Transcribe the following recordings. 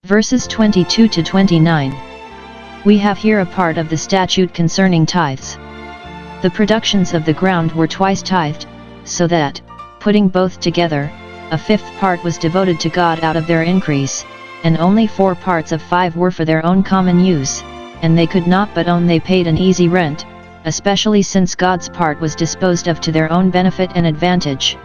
Verses 22 to 29. We have here a part of the statute concerning tithes. The productions of the ground were twice tithed, so that, putting both together, a fifth part was devoted to God out of their increase, and only 4 parts of 5 were for their own common use, and they could not but own they paid an easy rent, especially since God's part was disposed of to their own benefit and advantage.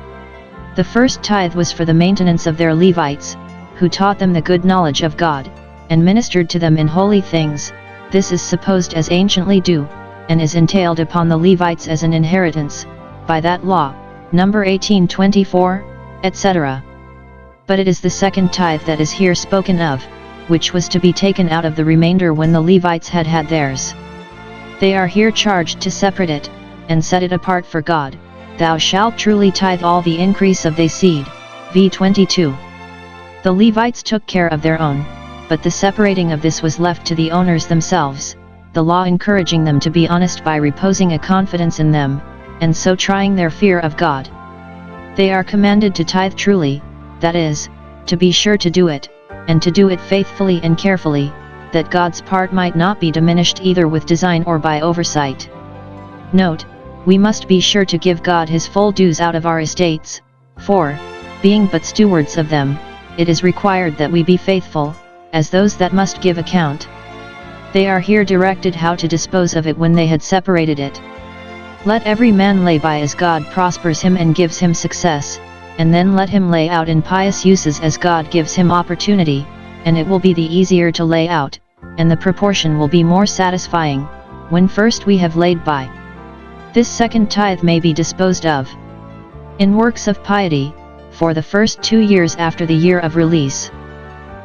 The first tithe was for the maintenance of their Levites, who taught them the good knowledge of God, and ministered to them in holy things. This is supposed as anciently due, and is entailed upon the Levites as an inheritance, by that law, number 1824, etc. But it is the second tithe that is here spoken of, which was to be taken out of the remainder when the Levites had had theirs. They are here charged to separate it, and set it apart for God. Thou shalt truly tithe all the increase of thy seed. v. 22. The Levites took care of their own, but the separating of this was left to the owners themselves, the law encouraging them to be honest by reposing a confidence in them, and so trying their fear of God. They are commanded to tithe truly, that is, to be sure to do it, and to do it faithfully and carefully, that God's part might not be diminished either with design or by oversight. Note, we must be sure to give God his full dues out of our estates, for, being but stewards of them, it is required that we be faithful, as those that must give account. They are here directed how to dispose of it when they had separated it. Let every man lay by as God prospers him and gives him success, and then let him lay out in pious uses as God gives him opportunity, and it will be the easier to lay out, and the proportion will be more satisfying, when first we have laid by. This second tithe may be disposed of in works of piety, for the first 2 years after the year of release.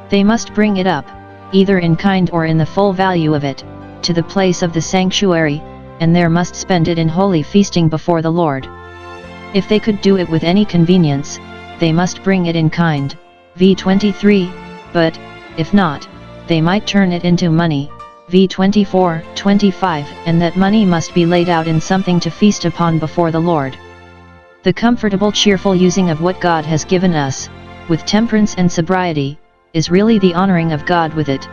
They must bring it up, either in kind or in the full value of it, to the place of the sanctuary, and there must spend it in holy feasting before the Lord. If they could do it with any convenience, they must bring it in kind, v. 23, but, if not, they might turn it into money, v. 24, 25, and that money must be laid out in something to feast upon before the Lord. The comfortable cheerful using of what God has given us, with temperance and sobriety, is really the honoring of God with it.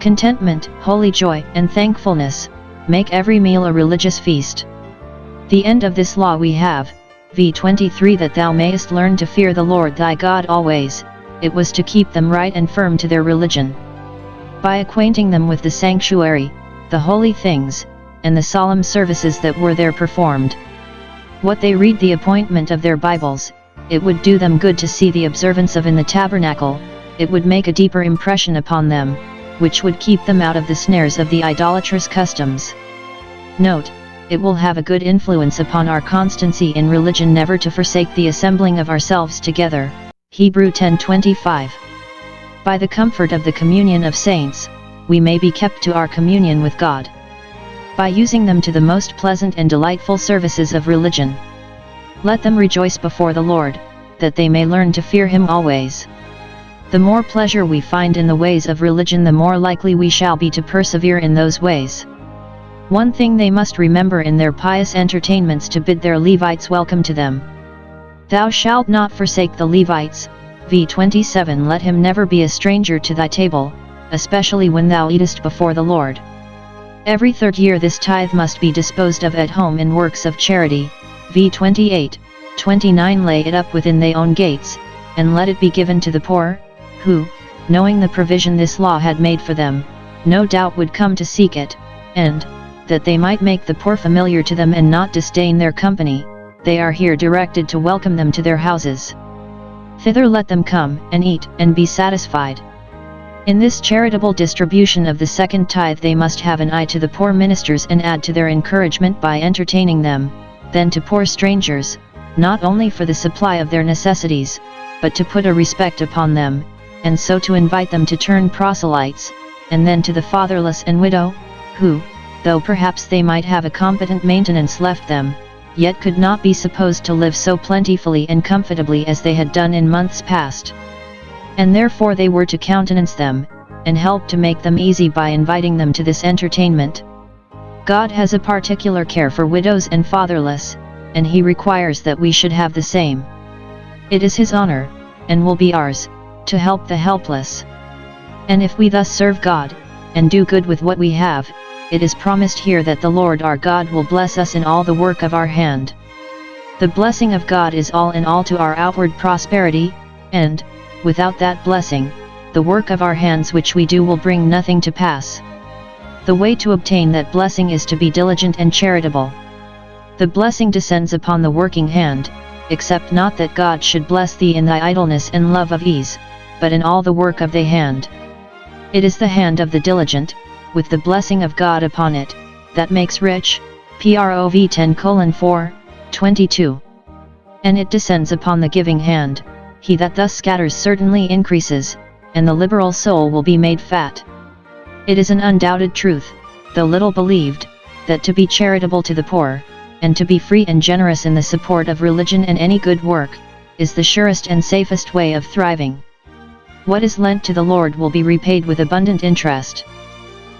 Contentment, holy joy, and thankfulness, make every meal a religious feast. The end of this law we have, v. 23, that thou mayest learn to fear the Lord thy God always. It was to keep them right and firm to their religion, by acquainting them with the sanctuary, the holy things, and the solemn services that were there performed. What they read the appointment of their Bibles, it would do them good to see the observance of in the tabernacle, it would make a deeper impression upon them, which would keep them out of the snares of the idolatrous customs. Note, it will have a good influence upon our constancy in religion never to forsake the assembling of ourselves together, Hebrew 10:25. By the comfort of the communion of saints, we may be kept to our communion with God, by using them to the most pleasant and delightful services of religion. Let them rejoice before the Lord, that they may learn to fear him always. The more pleasure we find in the ways of religion, the more likely we shall be to persevere in those ways. One thing they must remember in their pious entertainments, to bid their Levites welcome to them. Thou shalt not forsake the Levites, v. 27. Let him never be a stranger to thy table, especially when thou eatest before the Lord. Every 3rd year this tithe must be disposed of at home in works of charity, v. 28, 29. Lay it up within thy own gates, and let it be given to the poor, who, knowing the provision this law had made for them, no doubt would come to seek it, and, that they might make the poor familiar to them and not disdain their company, they are here directed to welcome them to their houses. Thither let them come, and eat, and be satisfied. In this charitable distribution of the second tithe they must have an eye to the poor ministers, and add to their encouragement by entertaining them, then to poor strangers, not only for the supply of their necessities, but to put a respect upon them, and so to invite them to turn proselytes, and then to the fatherless and widow, who, though perhaps they might have a competent maintenance left them, yet could not be supposed to live so plentifully and comfortably as they had done in months past. And therefore they were to countenance them, and help to make them easy by inviting them to this entertainment. God has a particular care for widows and fatherless, and he requires that we should have the same. It is his honor, and will be ours, to help the helpless. And if we thus serve God, and do good with what we have, it is promised here that the Lord our God will bless us in all the work of our hand. The blessing of God is all in all to our outward prosperity, and, without that blessing, the work of our hands which we do will bring nothing to pass. The way to obtain that blessing is to be diligent and charitable. The blessing descends upon the working hand, except not that God should bless thee in thy idleness and love of ease, but in all the work of thy hand. It is the hand of the diligent, with the blessing of God upon it, that makes rich. Prov 10:4, 22. And it descends upon the giving hand. He that thus scatters certainly increases, and the liberal soul will be made fat. It is an undoubted truth, though little believed, that to be charitable to the poor, and to be free and generous in the support of religion and any good work, is the surest and safest way of thriving. What is lent to the Lord will be repaid with abundant interest.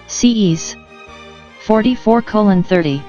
Ces. 44:30.